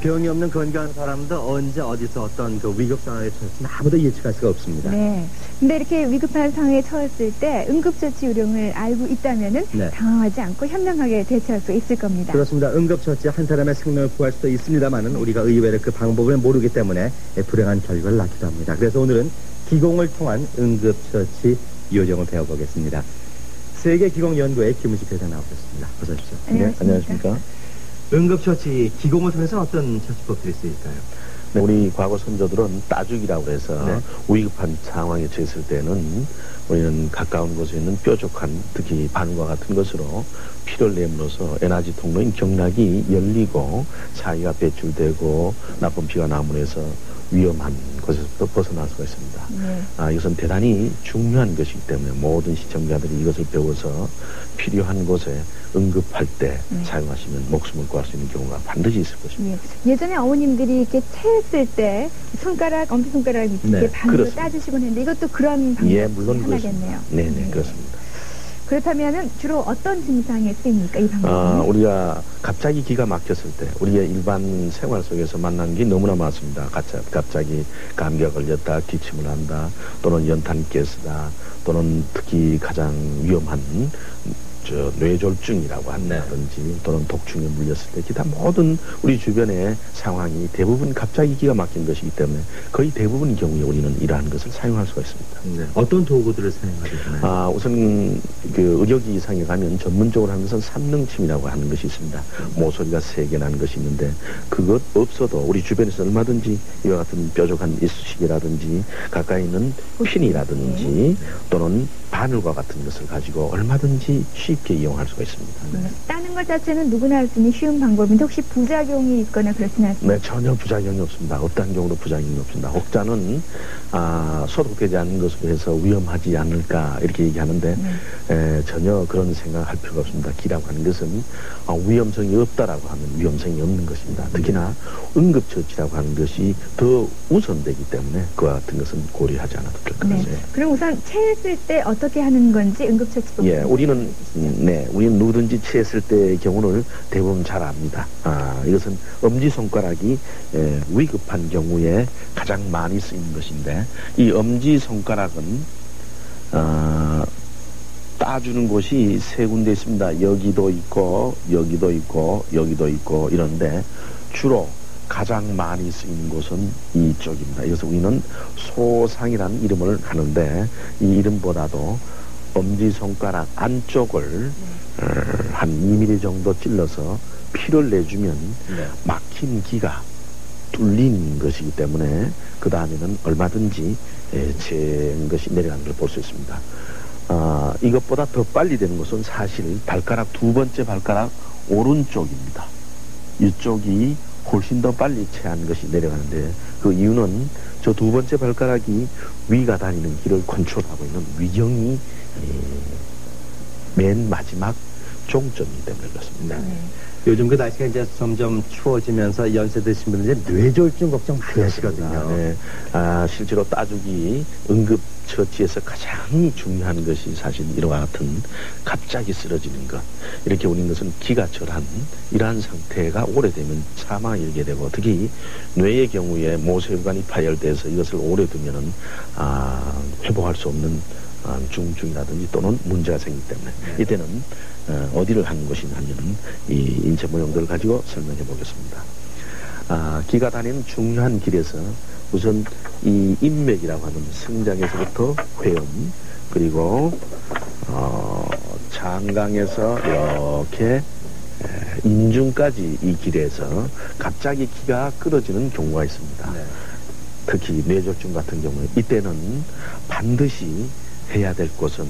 병이 없는 건강한 사람도 언제 어디서 어떤 그 위급 상황에 처했으면 아무도 예측할 수가 없습니다. 네. 근데 이렇게 위급한 상황에 처했을 때 응급처치 요령을 알고 있다면은 네. 당황하지 않고 현명하게 대처할 수 있을 겁니다. 그렇습니다. 응급처치 한 사람의 생명을 구할 수도 있습니다만은 우리가 의외로 그 방법을 모르기 때문에 불행한 결과를 낳기도 합니다. 그래서 오늘은 기공을 통한 응급처치 요령을 배워보겠습니다. 세계기공연구회 김우식 회장 나오셨습니다. 어서 오십시오. 안녕하십니까. 네, 안녕하십니까. 응급처치, 기공을 통해서 어떤 처치법들이 있을까요? 네, 우리 과거 선조들은 따죽이라고 해서 네. 위급한 상황에 처했을 때는 우리는 가까운 곳에 있는 뾰족한 특히 바늘과 같은 것으로 피를 내므로써 에너지 통로인 경락이 열리고 사기가 배출되고 나쁜 피가 나무에서 위험한 곳에서부터 벗어날 수가 있습니다. 네. 이것은 대단히 중요한 것이기 때문에 모든 시청자들이 이것을 배워서 필요한 곳에 응급할 때 사용하시면 목숨을 구할 수 있는 경우가 반드시 있을 것입니다. 예. 예전에 어머님들이 이렇게 체했을 때 손가락, 엄지손가락 밑에 네, 반으로 그렇습니다. 따주시곤 했는데 이것도 그런 방법이 예, 물론 하나겠네요. 네네, 그렇습니다. 그렇다면은 주로 어떤 증상에 쓰입니까, 이 방법은? 우리가 갑자기 기가 막혔을 때 우리가 일반 생활 속에서 만난 게 너무나 많습니다. 갑자기 감기가 걸렸다, 기침을 한다, 또는 연탄가스다, 또는 특히 가장 위험한 뇌졸중이라고 한다든지 또는 독충에 물렸을 때 기타 모든 우리 주변의 상황이 대부분 갑자기 기가 막힌 것이기 때문에 거의 대부분의 경우에 우리는 이러한 것을 사용할 수가 있습니다. 네. 어떤 도구들을 사용하게 되나요? 우선 그 의료기상에 가면 전문적으로 하는 것은 삼능침이라고 하는 것이 있습니다. 모서리가 3개 나는 것이 있는데 그것 없어도 우리 주변에서 얼마든지 이와 같은 뾰족한 이쑤시개라든지 가까이 있는 핀이라든지 또는 바늘과 같은 것을 가지고 얼마든지 쉽게 이용할 수가 있습니다. 따는 것 자체는 누구나 할 수 있는 쉬운 방법인데 혹시 부작용이 있거나 그렇진 않습니까? 네, 전혀 부작용이 없습니다. 어떠한 경우도 부작용이 없습니다. 혹자는 소독되지 않는 것으로 해서 위험하지 않을까 이렇게 얘기하는데 전혀 그런 생각할 필요가 없습니다. 기라고 하는 것은 위험성이 없다라고 하면 위험성이 없는 것입니다. 특히나 응급처치라고 하는 것이 더 우선되기 때문에 그와 같은 것은 고려하지 않아도 될 것 같습니다. 그럼 우선 체했을 때 어떻게 하는 건지 응급처치법. 예, 우리는 누구든지 체했을 때의 경우를 대부분 잘 압니다. 이것은 엄지손가락이 위급한 경우에 가장 많이 쓰이는 것인데 이 엄지손가락은 따주는 곳이 3군데 있습니다. 여기도 있고 여기도 있고 여기도 있고 이런데 주로 가장 많이 쓰이는 곳은 이쪽입니다. 이것을 우리는 소상이라는 이름을 하는데 이 이름보다도 엄지손가락 안쪽을 한 2mm 정도 찔러서 피를 내주면 막힌 기가 뚫린 것이기 때문에 그 다음에는 얼마든지 제 것이 내려가는 걸 볼 수 있습니다. 이것보다 더 빨리 되는 것은 사실 발가락 2번째 발가락 오른쪽입니다. 이쪽이 훨씬 더 빨리 체한 것이 내려가는데 그 이유는 저 2번째 발가락이 위가 다니는 길을 컨트롤하고 있는 위경이 맨 마지막 종점이기 때문에 그렇습니다. 요즘 그 날씨가 이제 점점 추워지면서 연세 드신 분들 이제 뇌졸중 걱정 많이 하시거든요. 네. 실제로 따주기 응급처치에서 가장 중요한 것이 사실 이와 같은 갑자기 쓰러지는 것. 이렇게 오는 것은 기가 절한 이러한 상태가 오래되면 사망에 이르게 되고 특히 뇌의 경우에 모세혈관이 파열돼서 이것을 오래 두면은 회복할 수 없는 중증이라든지 또는 문제가 생기기 때문에 이때는 어디를 하는 것이냐 하면은 이 인체 모형들을 가지고 설명해 보겠습니다. 기가 다니는 중요한 길에서 우선 이 인맥이라고 하는 승장에서부터 회음 그리고 장강에서 이렇게 인중까지 이 길에서 갑자기 기가 끊어지는 경우가 있습니다. 특히 뇌졸중 같은 경우에 이때는 반드시 해야 될 것은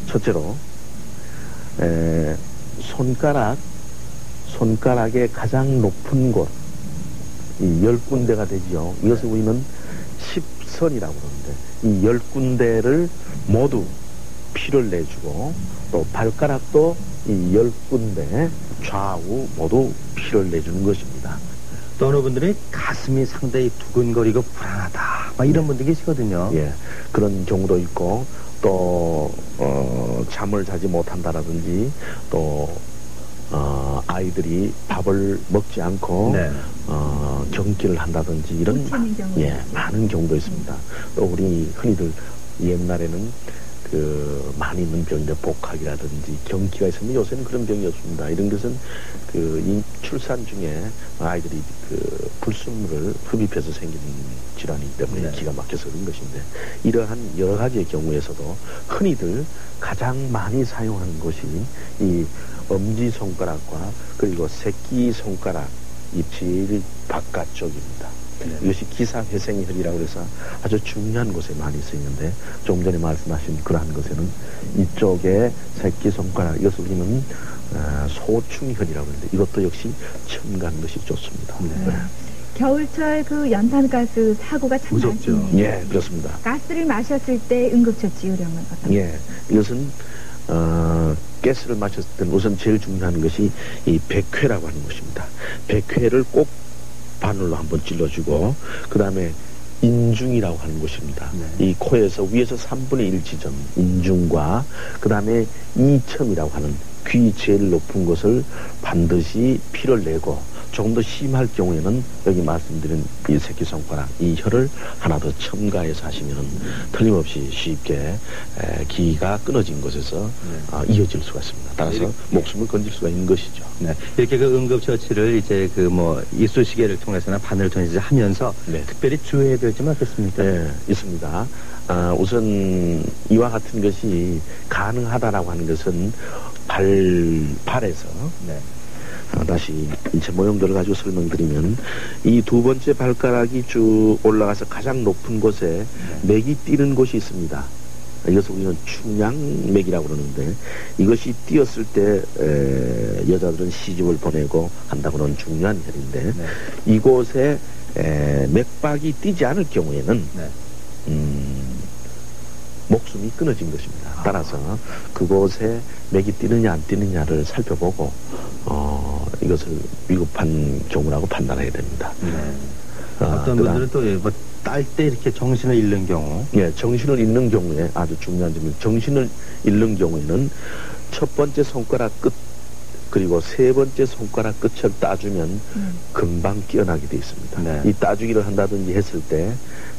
첫째로 손가락의 가장 높은 곳, 이 10군데가 되지요. 이것을 우리는 10선이라고 그러는데 이 10군데를 모두 피를 내주고 또 발가락도 이 10군데 좌우 모두 피를 내주는 것입니다. 또 어느 분들이 가슴이 상당히 두근거리고 불안하다 막 이런 분들 계시거든요. 예, 그런 경우도 있고 또 잠을 자지 못한다라든지 또 아이들이 밥을 먹지 않고 네. 경기를 한다든지 이런 많은 경우도 있습니다. 또 우리 흔히들 옛날에는 많이 있는 병인데 복학이라든지 경기가 있으면 요새는 그런 병이 없습니다. 이런 것은 이 출산 중에 아이들이 불순물을 흡입해서 생기는 질환이기 때문에 네. 기가 막혀서 그런 것인데, 이러한 여러 가지의 경우에서도 흔히들 가장 많이 사용하는 것이 이 엄지손가락과 그리고 새끼손가락 이 제일 바깥쪽입니다. 네. 이것이 기사회생혈이라고 해서 아주 중요한 곳에 많이 쓰이는데, 조금 전에 말씀하신 그러한 것에는 이쪽에 새끼손가락, 이것을 우리는 소충혈이라고 하는데, 이것도 역시 첨가한 것이 좋습니다. 네. 겨울철 연탄가스 사고가 참 무섭죠. 많습니다. 예, 그렇습니다. 가스를 마셨을 때 응급처치 요령은 어떤가요? 예, 이것은 가스를 마셨을 때는 우선 제일 중요한 것이 이 백회라고 하는 것입니다. 백회를 꼭 바늘로 한번 찔러주고, 그 다음에 인중이라고 하는 것입니다. 네. 이 코에서 위에서 3분의 1 지점 인중과 그 다음에 이첨이라고 하는 귀 제일 높은 곳을 반드시 피를 내고, 조금 더 심할 경우에는 여기 말씀드린 이 새끼손가락 이 혈을 하나 더 첨가해서 하시면 틀림없이 쉽게 기가 끊어진 곳에서 이어질 수가 있습니다. 따라서 목숨을 건질 수가 있는 것이죠. 네. 이렇게 응급처치를 이제 이쑤시개를 통해서나 바늘을 통해서 하면서 네. 특별히 주의해야 될 점은 어떻습니까? 네, 있습니다. 우선 이와 같은 것이 가능하다라고 하는 것은 발에서 네. 다시 인체 모형들을 가지고 설명드리면, 이 두 번째 발가락이 쭉 올라가서 가장 높은 곳에 맥이 뛰는 곳이 있습니다. 이것을 우리는 충량맥이라고 그러는데, 이것이 뛰었을 때 여자들은 시집을 보내고 한다고 하는 중요한 혈인데, 네. 이곳에 맥박이 뛰지 않을 경우에는 네. 목숨이 끊어진 것입니다. 따라서 그곳에 맥이 뛰느냐 안 뛰느냐를 살펴보고 이것을 위급한 경우라고 판단해야 됩니다. 네. 어떤 분들은 또 딸 때 이렇게 정신을 잃는 경우. 예, 정신을 잃는 경우에 아주 중요한 점입니다. 정신을 잃는 경우에는 첫 번째 손가락 끝 그리고 세 번째 손가락 끝을 따주면 금방 깨어나게 되어 있습니다. 네. 이 따주기를 한다든지 했을 때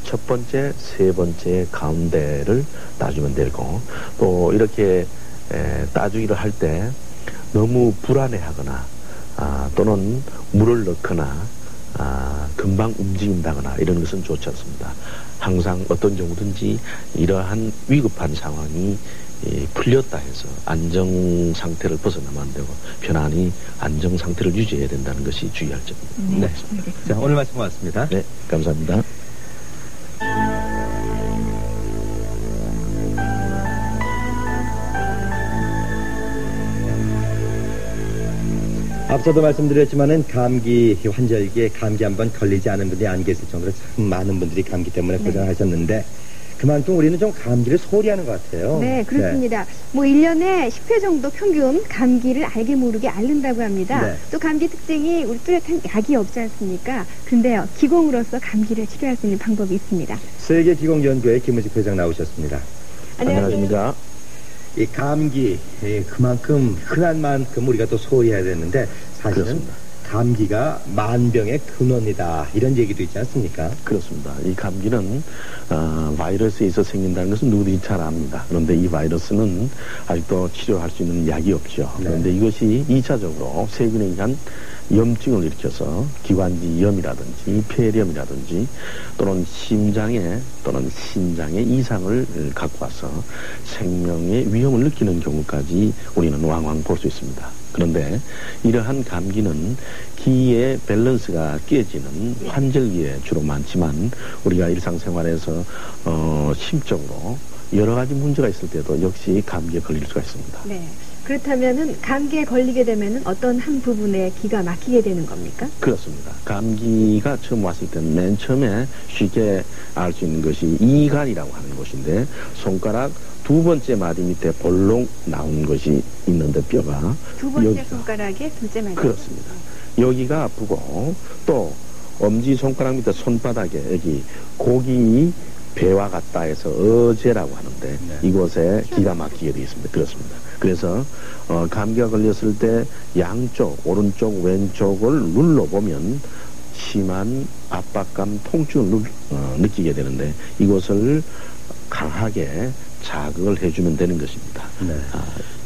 첫 번째, 세 번째 가운데를 따주면 되고, 또 이렇게 따주기를 할 때 너무 불안해하거나 또는 물을 넣거나 금방 움직인다거나 이런 것은 좋지 않습니다. 항상 어떤 경우든지 이러한 위급한 상황이 풀렸다 해서 안정 상태를 벗어나면 안 되고 편안히 안정 상태를 유지해야 된다는 것이 주의할 점입니다. 네. 자, 오늘 말씀 고맙습니다. 네, 감사합니다. 앞서도 말씀드렸지만은 감기 환절기에 감기 한번 걸리지 않은 분들이 안 계실 정도로 참 많은 분들이 감기 때문에 고생하셨는데, 그만큼 우리는 좀 감기를 소홀히 하는 것 같아요. 네, 그렇습니다. 1년에 10회 정도 평균 감기를 알게 모르게 앓는다고 합니다. 네. 또 감기 특징이 우리 뚜렷한 약이 없지 않습니까? 근데요, 기공으로서 감기를 치료할 수 있는 방법이 있습니다. 세계기공연구회 김우식 회장 나오셨습니다. 안녕하십니까. 이 감기, 그만큼 흔한 만큼 우리가 또 소홀히 해야 되는데, 사실은 그렇습니다. 감기가 만병의 근원이다, 이런 얘기도 있지 않습니까? 그렇습니다. 이 감기는 바이러스에 있어 생긴다는 것은 누구든지 잘 압니다. 그런데 이 바이러스는 아직도 치료할 수 있는 약이 없죠. 네. 그런데 이것이 2차적으로 세균에 의한 염증을 일으켜서 기관지염이라든지 폐렴이라든지 또는 심장에 또는 신장에 이상을 갖고 와서 생명의 위험을 느끼는 경우까지 우리는 왕왕 볼 수 있습니다. 그런데 이러한 감기는 기의 밸런스가 깨지는 환절기에 주로 많지만, 우리가 일상생활에서 심적으로 여러 가지 문제가 있을 때도 역시 감기에 걸릴 수가 있습니다. 네. 그렇다면은 감기에 걸리게 되면은 어떤 한 부분에 기가 막히게 되는 겁니까? 그렇습니다. 감기가 처음 왔을 때는 맨 처음에 쉽게 알 수 있는 것이 이간이라고 하는 것인데, 손가락 두 번째 마디 밑에 볼록 나온 것이 있는데, 뼈가 두 번째 여기가, 손가락에 둘째 마디. 그렇습니다. 여기가 아프고, 또 엄지손가락 밑에 손바닥에 여기 고기 배와 같다 해서 어제라고 하는데 네. 이곳에 기가 막히게 되어 있습니다. 그렇습니다. 그래서 감기가 걸렸을 때 양쪽 오른쪽 왼쪽을 눌러보면 심한 압박감 통증을 느끼게 되는데 이곳을 강하게 자극을 해주면 되는 것입니다. 네.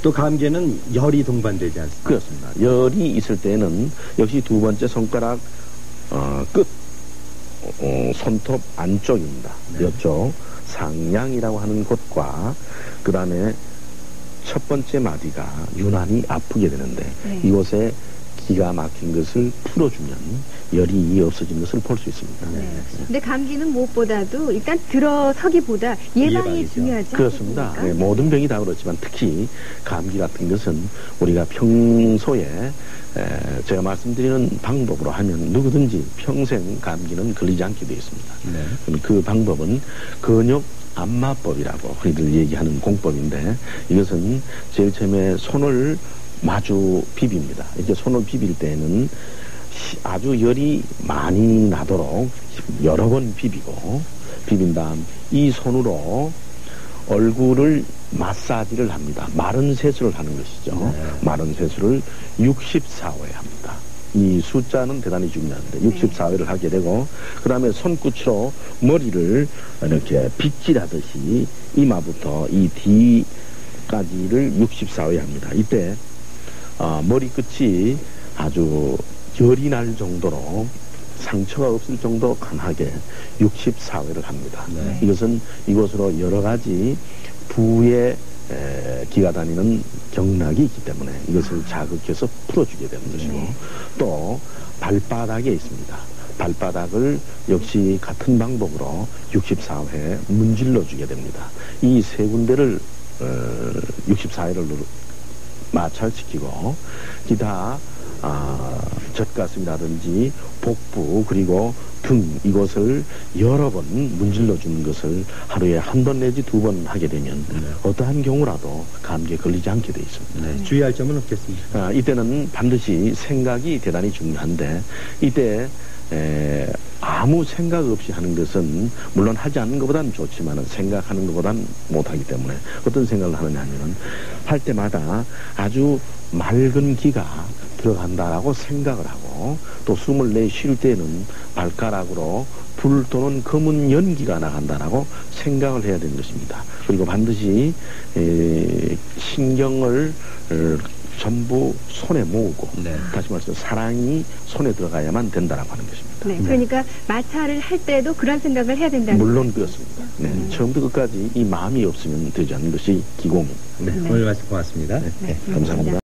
또 감기에는 열이 동반되지 않습니까? 그렇습니다. 열이 있을 때는 역시 두 번째 손가락 끝 손톱 안쪽입니다. 네. 이쪽 상냥이라고 하는 곳과 그 다음에 첫 번째 마디가 유난히 아프게 되는데 네. 이곳에 기가 막힌 것을 풀어주면 열이 없어지는 것을 볼 수 있습니다. 네. 근데 감기는 무엇보다도 일단 들어서기보다 예방이 예방이죠. 중요하지 그렇습니다. 않습니까? 네, 모든 병이 다 그렇지만 특히 감기 같은 것은 우리가 평소에 제가 말씀드리는 방법으로 하면 누구든지 평생 감기는 걸리지 않게 되어 있습니다. 네. 그럼 그 방법은 근육 안마법이라고 흔히들 얘기하는 공법인데 이것은 제일 처음에 손을 마주 비빕니다. 이렇게 손을 비빌 때는 아주 열이 많이 나도록 여러 번 비빈 다음 이 손으로 얼굴을 마사지를 합니다. 마른 세수를 하는 것이죠. 네. 마른 세수를 64회 합니다. 이 숫자는 대단히 중요한데 64회를 하게 되고 그 다음에 손끝으로 머리를 이렇게 빗질하듯이 이마부터 이 뒤까지를 64회 합니다. 이때 머리끝이 아주 열이 날 정도로 상처가 없을 정도로 강하게 64회를 합니다. 네. 이것은 이곳으로 여러 가지 부에 기가 다니는 경락이 있기 때문에 이것을 자극해서 풀어주게 되는 것이고 네. 또 발바닥에 있습니다. 발바닥을 역시 같은 방법으로 64회 문질러 주게 됩니다. 이 세 군데를 64회를 마찰시키고 기타 젖가슴이라든지 복부 그리고 등 이것을 여러 번 문질러 주는 것을 하루에 한 번 내지 두 번 하게 되면 어떠한 경우라도 감기에 걸리지 않게 되어 있습니다. 네. 주의할 점은 없겠습니까? 이때는 반드시 생각이 대단히 중요한데 이때 아무 생각 없이 하는 것은 물론 하지 않는 것보다는 좋지만 생각하는 것보다는 못하기 때문에 어떤 생각을 하느냐 하면 할 때마다 아주 맑은 기가 들어간다라고 생각을 하고 또 숨을 내쉴 때는 발가락으로 불 또는 검은 연기가 나간다라고 생각을 해야 되는 것입니다. 그리고 반드시 신경을 전부 손에 모으고 네. 다시 말해서 사랑이 손에 들어가야만 된다라고 하는 것입니다. 네, 그러니까 마찰을 할 때도 그런 생각을 해야 된다는 물론 그렇습니다. 네, 처음부터 끝까지 이 마음이 없으면 되지 않는 것이 기공입니다. 네. 오늘 말씀 고맙습니다. 감사합니다.